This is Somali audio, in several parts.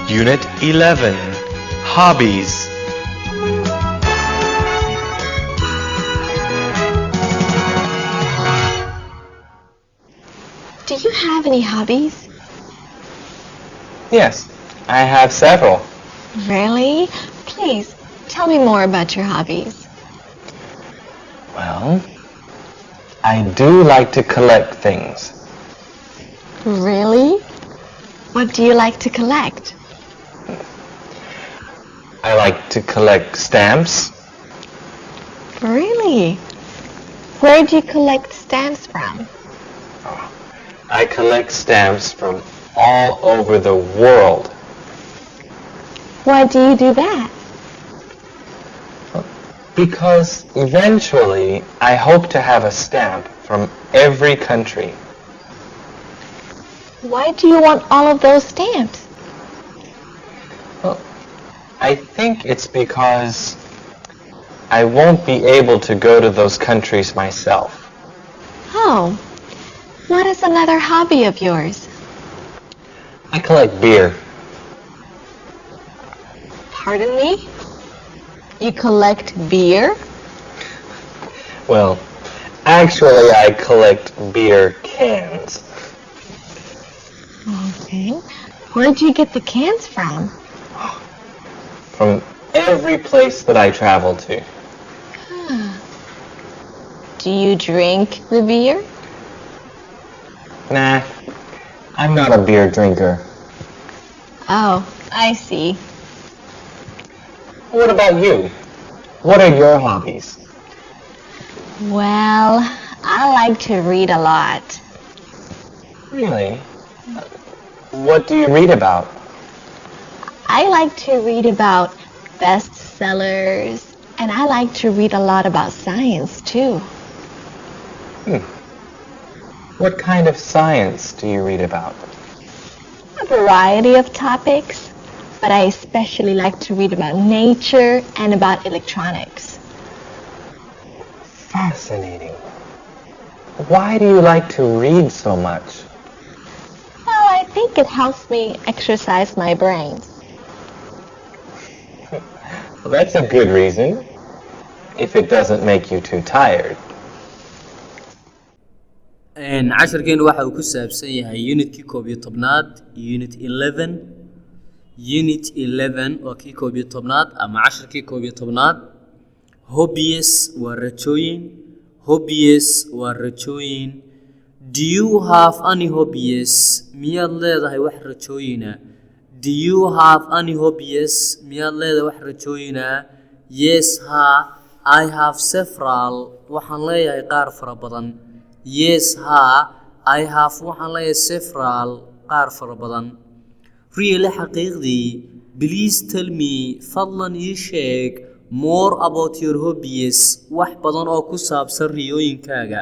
Unit 11 Hobbies. Do you have any hobbies? Yes, I have several. Really? Please, tell me more about your hobbies. Well, I do like to collect things. Really? What do you like to collect? I like to collect stamps. Really? Where do you collect stamps from? I collect stamps from all over the world. Why do you do that? Because eventually I hope to have a stamp from every country. Why do you want all of those stamps? Well, I think it's because I won't be able to go to those countries myself. Oh, what is another hobby of yours? I collect beer. Pardon me? You collect beer? Well, actually I collect beer cans. Okay. Where do you get the cans from? From every place that I travel to. Do you drink the beer? Nah, I'm not a beer drinker. Oh, I see. What about you? What are your hobbies? Well, I like to read a lot. Really? What do you read about? I like to read about bestsellers, and I like to read a lot about science too. What kind of science do you read about? A variety of topics, but I especially like to read about nature and about electronics. Fascinating. Why do you like to read so much? Well, I think it helps me exercise my brain. Well, that's a good reason, if it doesn't make you too tired. casharkeenu waxa uu ku saabsan yahay unitkii 11aad unit 11 oo kii 11aad ama casharkii 11aad hobbies waa rajooyin do you have any hobbies miyaad leedahay wax rajooyina do you have any hobbies miyaad leedahay wax rajooyina yes ha I have several waxaan leeyahay qaar fara badan yes ha I have waxaan leeyahay several qaar fara badan really xaqiiqdii please tell me fadlan ii sheeg more about your hobbies wax badan oo ku saabsan riyooyinkaaga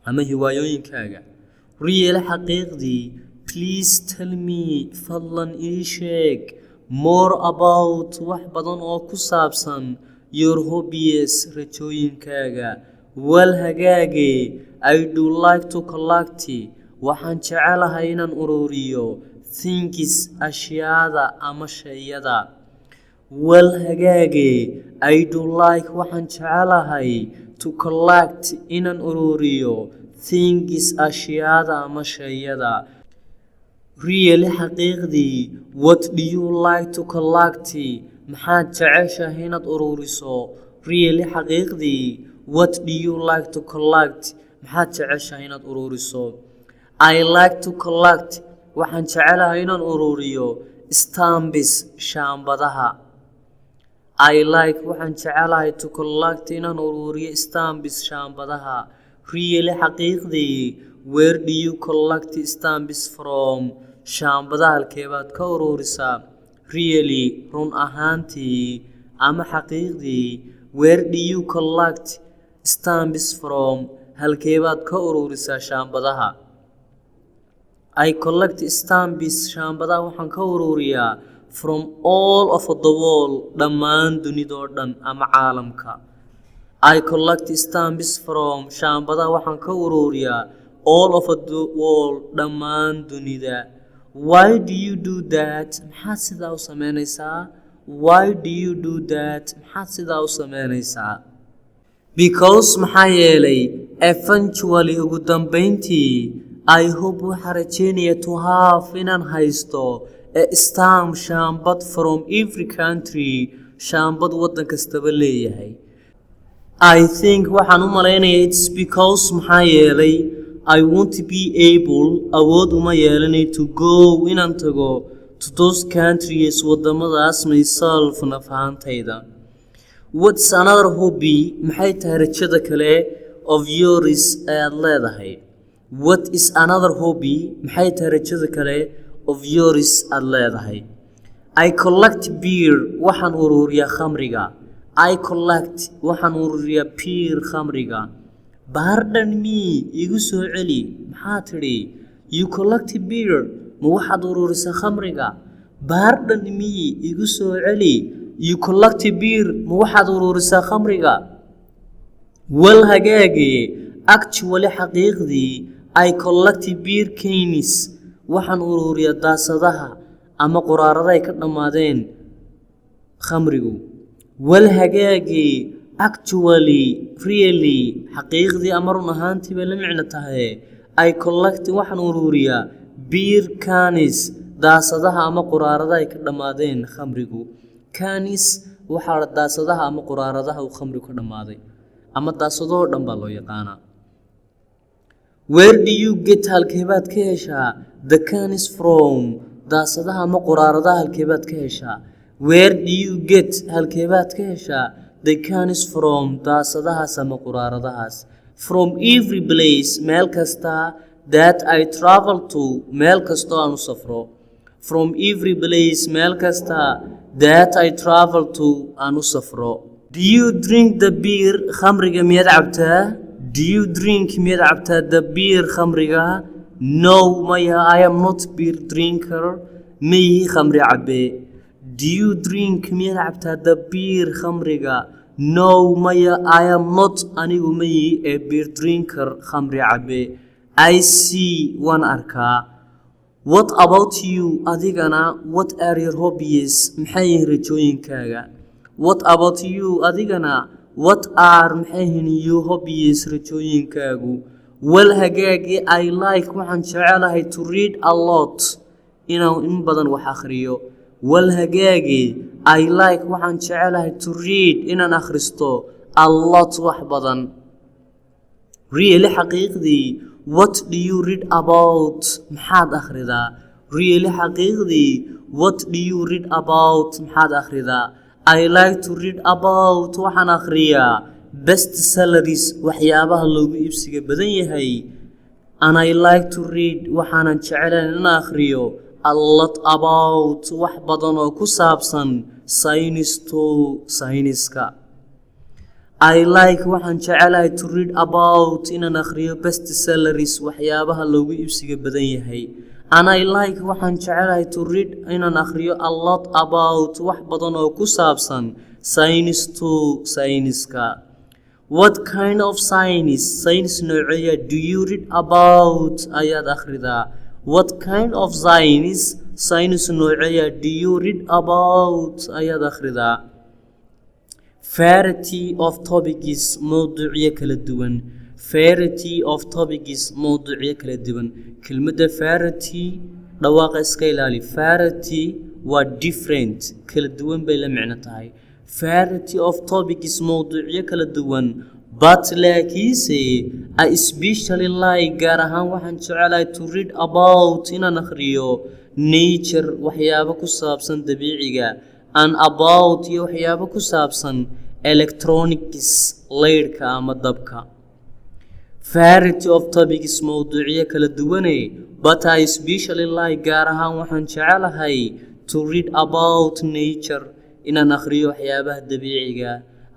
ama hiwaayooyinkaaga really xaqiiqdii please tell me fadlan ii sheeg more about wax badan oo ku saabsan your hobbies rajooyinkaaga wal hagaage I do like to collect waxaan jecelahay inaan ururiyo things ashyaada ama shayada wal hagaage I do like waxaan jecelahay to collect inaan ururiyo things ashyaada ama shayada really xaqiiqdii what do you like to collect maxaad jeceshahay inaad ururiso really xaqiiqdii what do you like to collect maxaad jeceshahay inaad ururiso I like to collect waxaan jecelahay inaan ururiyo stamps shaambadaha I like waxaan jecelahay to collect inaan ururiyo stamps shaambadaha really xaqiiqdii where do you collect stamps from shaambadaha halkeebaad ka ururisaa really run ahaantii ama xaqiiqdii where do you collect stamps from halkeebaad ka ururisaa shaambadaha I collect stamps shaambadaha waxaan ka ururiyaa from all of the world dhammaan dunidoo dhan ama caalamka I collect stamps from shaambadaha waxaan ka ururiyaa all of the world dhammaan dunida Why do you do that? maxaad sidaa u sameynaysaa? Why do you do that? maxaad sidaa u sameynaysaa? Because maxaa yeelay eventually ugu dambeyntii I hope waxaan rajeynaya to have inaan haysto a stamp shaambad from every country shaambad waddan kastaba leeyahay. I think waxaan u malaynaya it's because maxaa yeelay I want to be able awood uma yeelanay to go inaan tago to those countries waddamadaas myself naf ahaantayda. What's another hobby? maxay tahay rajada kale of yours ayaad leedahay? What is another hobby? maxay tahay rajada kale of yours aad leedahay? I collect beer waxaan ururiyaa khamriga. I collect waxaan ururiyaa beer khamriga. Pardon me igu soo celi maxaa tidhi? You collect beer ma waxaad ururisaa khamriga? Pardon me igu soo celi You collect beer ma waxaad ururisaa khamriga? Wal hagaage actually xaqiiqdii I collect beer cans waxaan ururiyaa daasadaha ama quraarada ay ka dhamaadeen khamrigu. Wal hagaage actually really xaqiiqdii ama run ahaantii bay la micno tahay I collect waxaan ururiyaa beer cans daasadaha ama quraarada ay ka dhamaadeen khamrigu. Cans waxaa daasadaha ama quraaradaha uu khamrigu ka dhamaaday ama daasadoo dhan baa loo yaqaanaa. Where do you get halkeebaad ka heshaa the cans from? daasadaha ama quraaradaha halkeebaad ka heshaa? Where do you get halkeebaad ka heshaa the cans from? daasadahaas ama quraaradahaas. From every place meel kasta that I travel to meel kastoo aan u safro. From every place meel kasta that I travel to aan u safro. Do you drink the beer? khamriga miyaad cabtaa? Do you drink miyaad cabtaa the beer khamriga? No maya I am not beer drinker miyi khamri cabe. Do you drink miyaad cabtaa the beer khamriga? No maya I am not anigu miyi a beer drinker khamri cabe. I see waan arkaa. What about you? adigana what are your hobbies? maxay yihiin rajooyinkaaga? What about you? adigana what are maxay yihiin your hobbies rajooyinkaagu? Wal hagaagi I like waxaan jecelahay to read a lot inaan in badan wax akhriyo. Wal hagaagi I like waxaan jecelahay to read inaan akhristo a lot wax badan. Really xaqiiqdii What do you read about? maxaad akhridaa? Really xaqiiqdii What do you read about? maxaad akhridaa? I like to read about waxaan akhriyaa best sellers waxyaabaha loogu iibsiga badan yahay. And I like to read waxaanan jecelahay inaan akhriyo a lot about wax badan oo ku saabsan sayniska. I like waxaan jecelahay to read about inaan akhriyo best sellers waxyaabaha loogu iibsiga badan yahay. And I like waxaan jecelahay to read inaan akhriyo a lot about wax badan oo ku saabsan sayniska. What kind of science nooceeya do you read about ayaad akhridaa? What kind of science nooceeya do you read about ayaad akhridaa? Variety of topics mawduucyo kala duwan. Variety of topics mawduucyo kala duwan. kelmadda variety dhawaaqa iska ilaali. Variety waa different kala duwan bay la micno tahay. Variety of topics mawduucyo kala duwan. But laakiinse I especially like gaar ahaan waxaan jecelahay to read about inaan akhriyo nature waxyaabo ku saabsan dabiiciga and about iyo waxyaabo ku saabsan electronics leydhka ama dabka. Variety of topics mawduucyo kala duwane but I especially like gaar ahaan waxaan jecelahay to read about nature inaan akhriyo waxyaabaha dabiiciga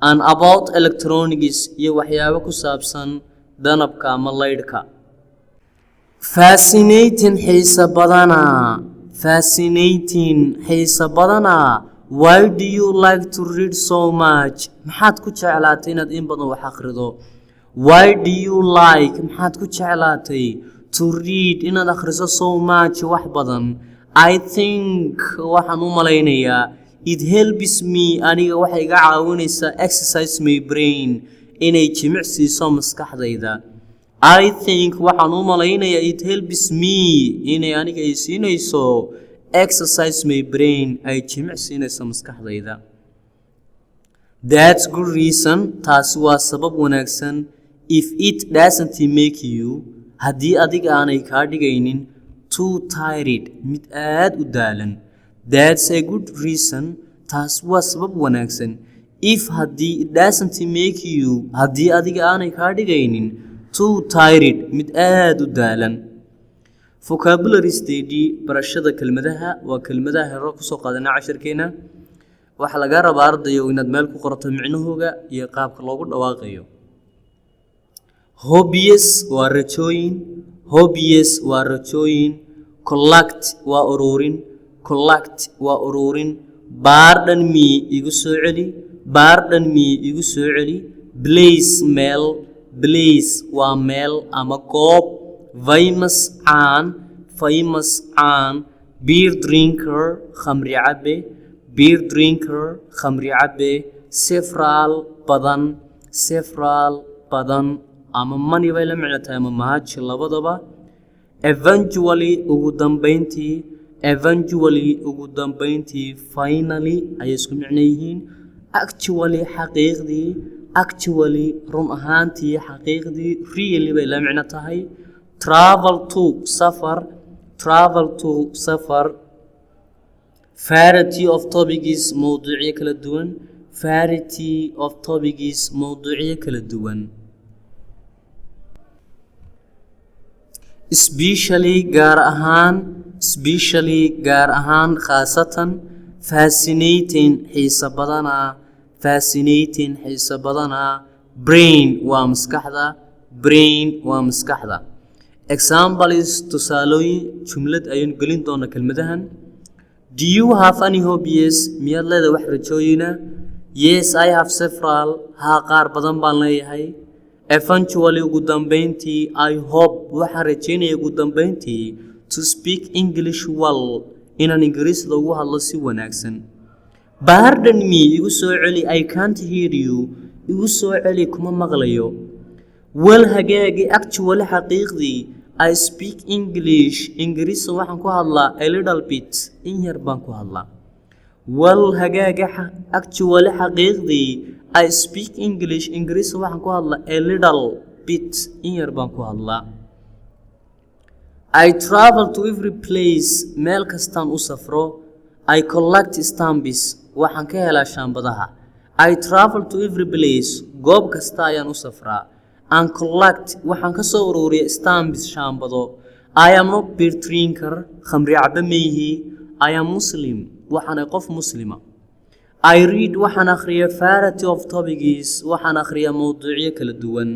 and about electronics iyo waxyaabo ku saabsan danabka ama leydhka. Fascinating xiisa badana. Fascinating xiisa badana. Why do you like to read so much? maxaad ku jeclaatay inaad in badan wax akhrido? Why do you like maxaad ku jeclaatay to read inaad akhriso so much wax badan? I think waxaan u malaynayaa it helps me aniga waxay iga caawinaysaa exercise my brain inay jimicsiiso maskaxdayda. I think waxaan u malaynayaa it helps me inay aniga ay siinayso exercise my brain ay jimicsiinayso maskaxdayda. That's good reason. Taasi waa sabab wanaagsan. If it doesn't make you haddii adiga aanay kaa dhigaynin too tired mid aad u daalan. That's a good reason. Taas waa sabab wanaagsan. If haddii it doesn't make you haddii adiga aanay kaa dhigaynin too tired mid aad u daalan. Vocabulary study barashada kelmadaha waa kelmadaha hore ku soo qaadanay casharkeena. waxa laga rabaa ardayo inaad meel ku qorto micnahooga iyo qaabka loogu dhawaaqayo. Hobbies waa rajooyin. Hobbies waa rajooyin. Collect waa ururin. Collect waa ururin. Pardon me igu soo celi. Pardon me igu soo celi. Place meel. Place waa meel ama goob. Famous caan. Famous caan. Beer drinker khamri cabe. Beer drinker khamri cabe. Several badan. Several badan ama money bay la macno tahay ama mahaj labadaba. Eventually ugu dambeyntii. Eventually ugu dambeyntii. Finally ay isku macno yihiin. Actually xaqiiqdii. Actually run ahaantii xaqiiqdii. Really bay la macno tahay. Travel to safar. Travel to safar. Variety of topics mawduucyo kala duwan. Variety of topics mawduucyo kala duwan. Especially gaar ahaan. Especially gaar ahaan khaasatan. Fascinating xiisa badana. Fascinating xiisa badana. Brain waa maskaxda. Brain waa maskaxda. Example is tusaalooyin jumlad ayaan gelin doona kelmadahan. Do you have any hobbies? Miyaad leedahay wax rajooyina? Yes, I have several. Haa qaar badan baan leeyahay. Eventually ugu dambeyntii. I hope waxaan rajeynaya ugu dambeyntii to speak English well inaan Ingiriis loogu hadlo si wanaagsan. Pardon me igu soo celi. I can't hear you. Igu soo celi kuma maqlayo. Well hagaagi actually xaqiiqdii. I speak English. Ingiriis waxaan ku hadlaa a little bit. In yar baan ku hadlaa. Well hagaagi actually xaqiiqdii. I speak English. Ingiriis waxaan ku hadlaa a little bit. In yar baan ku hadlaa. I travel to every place. Meel kastaan u safro. I collect stamps. Waxaan ka helaa shaambadaha. I travel to every place. Goob kasta ayaan u safraa. And collect waxaan ka soo ururiyaa stamps shaambado. I am not beer drinker khamri cabe meehi. I am Muslim waxaan qof muslima. I read waxaan akhriyaa variety of topics waxaan akhriyaa mawduucyo kala duwan.